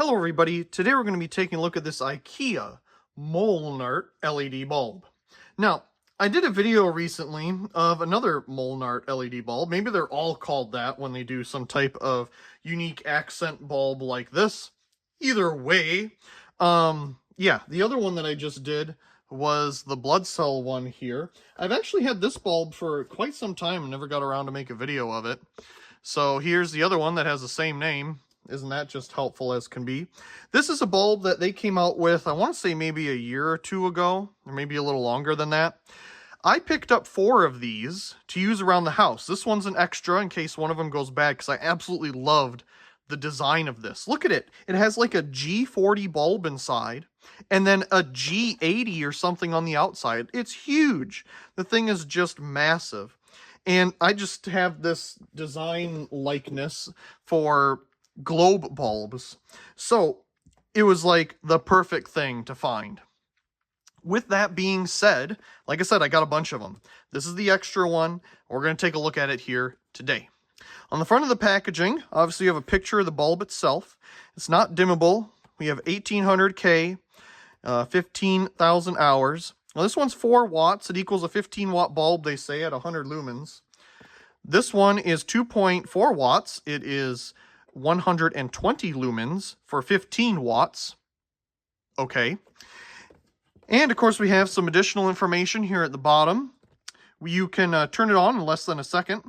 Hello everybody, today we're going to be taking a look at this IKEA Molnart LED bulb. Now, I did a video recently of another Molnart LED bulb. Maybe they're all called that when they do some type of unique accent bulb like this. Either way, yeah, the other one that I just did was the blood cell one here. I've actually had this bulb for quite some time and never got around to make a video of it. So here's the other one that has the same name. Isn't that just helpful as can be? This is a bulb that they came out with, I want to say maybe a year or two ago, or maybe a little longer than that. I picked up 4 of these to use around the house. This one's an extra in case one of them goes bad, because I absolutely loved the design of this. Look at it. It has like a G40 bulb inside, and then a G80 or something on the outside. It's huge. The thing is just massive. And I just have this design likeness for globe bulbs. So it was like the perfect thing to find. With that being said, like I said, I got a bunch of them. This is the extra one. We're going to take a look at it here today. On the front of the packaging, obviously you have a picture of the bulb itself. It's not dimmable. We have 1800K, 15,000 hours. Now this one's 4 watts. It equals a 15 watt bulb, they say, at 100 lumens. This one is 2.4 watts. It is 120 lumens for 15 watts. Okay. And of course we have some additional information here at the bottom. You can turn it on in less than a second.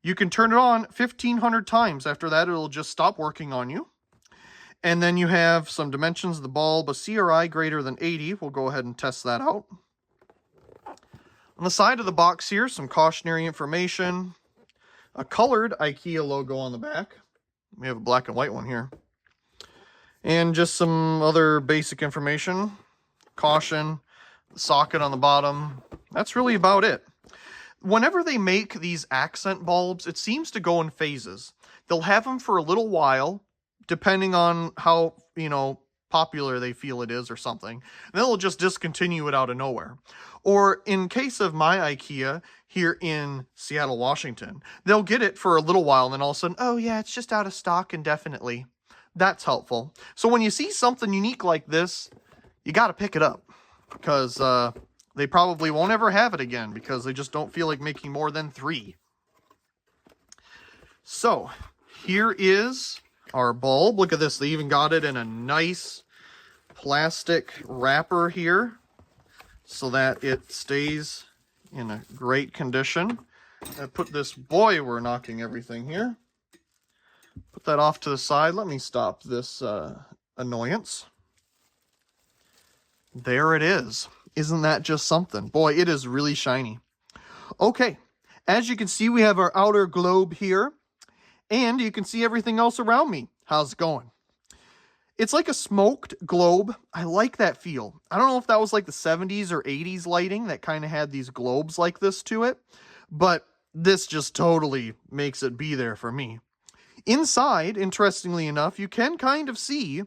You can turn it on 1,500 times. After that, it'll just stop working on you. And then you have some dimensions of the bulb, a CRI greater than 80. We'll go ahead and test that out. On the side of the box here, some cautionary information, a colored IKEA logo on the back. We have a black and white one here. And just some other basic information. Caution, the socket on the bottom. That's really about it. Whenever they make these accent bulbs, it seems to go in phases. They'll have them for a little while, depending on how, popular they feel it is or something. And then they'll just discontinue it out of nowhere. Or in case of my IKEA here in Seattle, Washington, they'll get it for a little while and then all of a sudden, oh yeah, it's just out of stock indefinitely. That's helpful. So when you see something unique like this, you got to pick it up because they probably won't ever have it again because they just don't feel like making more than 3. So here is our bulb. Look at this. They even got it in a nice plastic wrapper here so that it stays in a great condition. I put this, boy, we're knocking everything here. Put that off to the side. Let me stop this annoyance. There it is. Isn't that just something? Boy, it is really shiny. Okay, as you can see, we have our outer globe here. And you can see everything else around me. How's it going? It's like a smoked globe. I like that feel. I don't know if that was like the 70s or 80s lighting that kind of had these globes like this to it. But this just totally makes it be there for me. Inside, interestingly enough, you can kind of see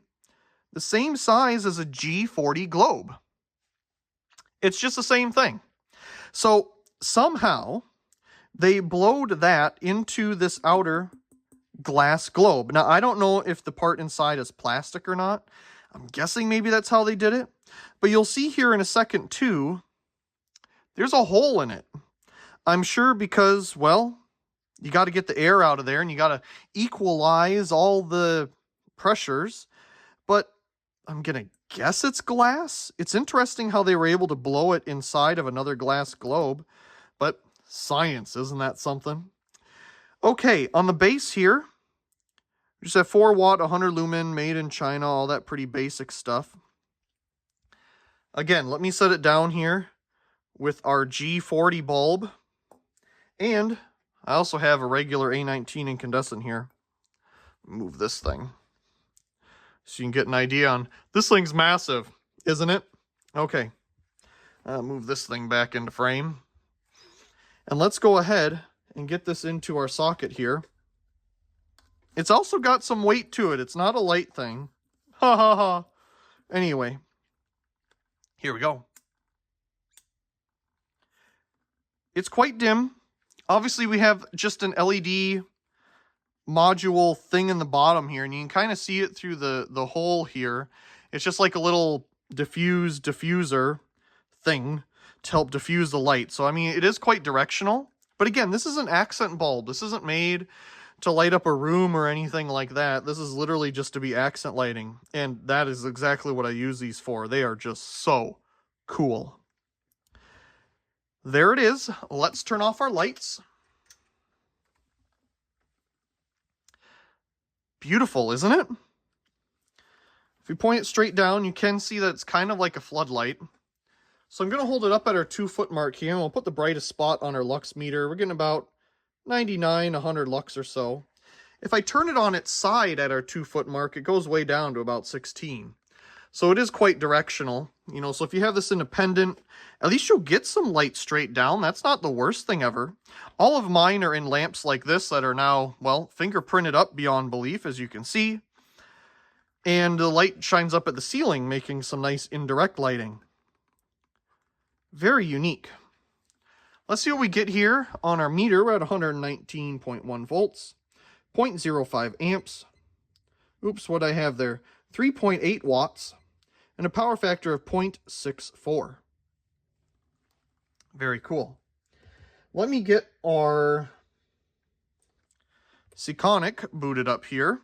the same size as a G40 globe. It's just the same thing. So somehow they blowed that into this outer glass globe. Now, I don't know if the part inside is plastic or not. I'm guessing maybe that's how they did it. But you'll see here in a second, too, there's a hole in it. I'm sure because, well, you got to get the air out of there and you got to equalize all the pressures. But I'm going to guess it's glass. It's interesting how they were able to blow it inside of another glass globe. But science, isn't that something? Okay, on the base here, we just have 4 watt, 100 lumen, made in China, all that pretty basic stuff. Again, let me set it down here with our G40 bulb. And I also have a regular A19 incandescent here. Move this thing so you can get an idea on, this thing's massive, isn't it? Okay, move this thing back into frame. And let's go ahead and get this into our socket here. It's also got some weight to it. It's not a light thing. Ha ha ha. Anyway, here we go. It's quite dim. Obviously, we have just an LED module thing in the bottom here, and you can kind of see it through the hole here. It's just like a little diffuser thing to help diffuse the light. So I mean, it is quite directional, but again, this is an accent bulb. This isn't made to light up a room or anything like that. This is literally just to be accent lighting, and that is exactly what I use these for. They are just so cool. There it is. Let's turn off our lights. Beautiful, isn't it? If you point it straight down, you can see that it's kind of like a floodlight. So I'm going to hold it up at our 2-foot mark here, and we'll put the brightest spot on our lux meter. We're getting about 99, 100 lux or so. If I turn it on its side at our 2-foot mark, it goes way down to about 16. So it is quite directional, you know, so if you have this independent, at least you'll get some light straight down. That's not the worst thing ever. All of mine are in lamps like this that are now, well, fingerprinted up beyond belief, as you can see. And the light shines up at the ceiling, making some nice indirect lighting. Very unique. Let's see what we get here on our meter. We're at 119.1 volts, 0.05 amps. Oops, what I have there? 3.8 watts, and a power factor of 0.64. Very cool. Let me get our Seaconic booted up here.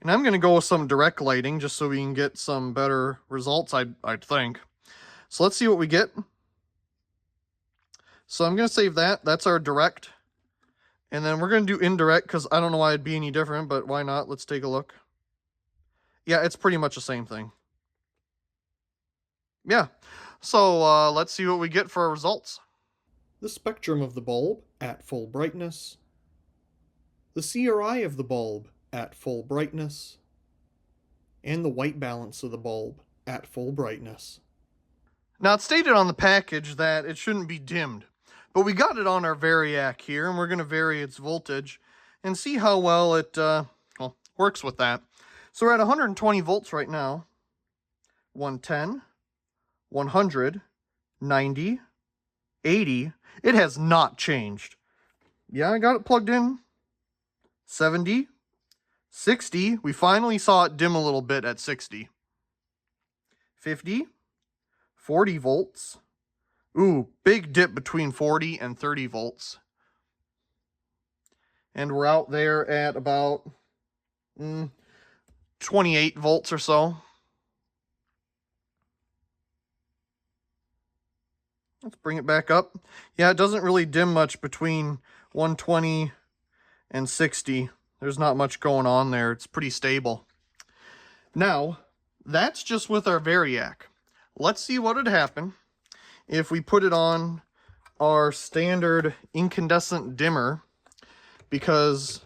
And I'm going to go with some direct lighting just so we can get some better results, I'd think. So let's see what we get. So I'm going to save that. That's our direct. And then we're going to do indirect because I don't know why it'd be any different, but why not? Let's take a look. Yeah, it's pretty much the same thing. Yeah. So let's see what we get for our results. The spectrum of the bulb at full brightness. The CRI of the bulb at full brightness. And the white balance of the bulb at full brightness. Now, it's stated on the package that it shouldn't be dimmed, but we got it on our Variac here, and we're going to vary its voltage and see how well it well, works with that. So we're at 120 volts right now. 110, 100, 90, 80. It has not changed. Yeah, I got it plugged in. 70, 60. We finally saw it dim a little bit at 60. 50. 40 volts. Ooh, big dip between 40 and 30 volts. And we're out there at about 28 volts or so. Let's bring it back up. Yeah, it doesn't really dim much between 120 and 60. There's not much going on there. It's pretty stable. Now, that's just with our Variac. Let's see what would happen if we put it on our standard incandescent dimmer, because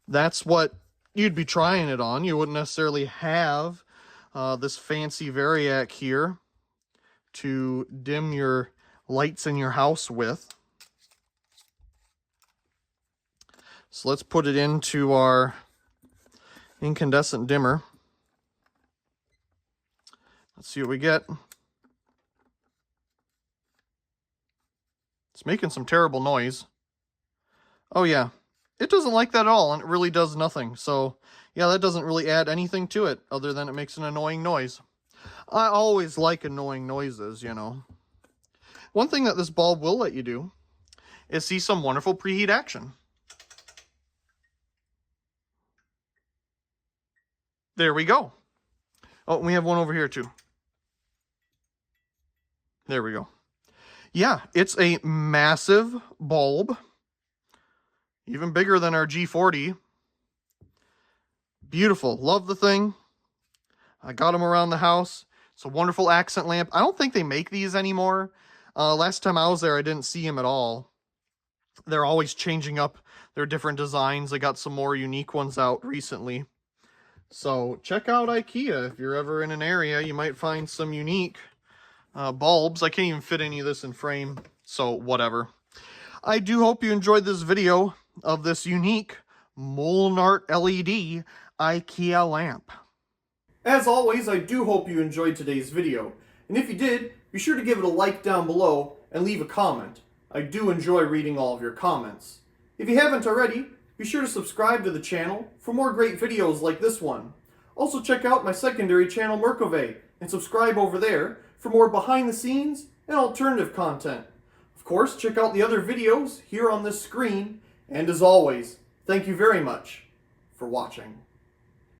that's what you'd be trying it on. You wouldn't necessarily have this fancy Variac here to dim your lights in your house with. So let's put it into our incandescent dimmer. Let's see what we get. It's making some terrible noise. Oh yeah, it doesn't like that at all, and it really does nothing. So yeah, that doesn't really add anything to it other than it makes an annoying noise. I always like annoying noises, you know. One thing that this bulb will let you do is see some wonderful preheat action. There we go. Oh, we have one over here too. There we go. Yeah, it's a massive bulb. Even bigger than our G40. Beautiful. Love the thing. I got them around the house. It's a wonderful accent lamp. I don't think they make these anymore. Last time I was there, I didn't see them at all. They're always changing up their different designs. They got some more unique ones out recently. So check out IKEA. If you're ever in an area, you might find some unique bulbs. I can't even fit any of this in frame, so whatever. I do hope you enjoyed this video of this unique Molnart LED IKEA lamp. As always, I do hope you enjoyed today's video. And if you did, be sure to give it a like down below and leave a comment. I do enjoy reading all of your comments. If you haven't already, be sure to subscribe to the channel for more great videos like this one. Also check out my secondary channel Merkove and subscribe over there for more behind the scenes and alternative content. Of course, check out the other videos here on this screen, and as always, thank you very much for watching.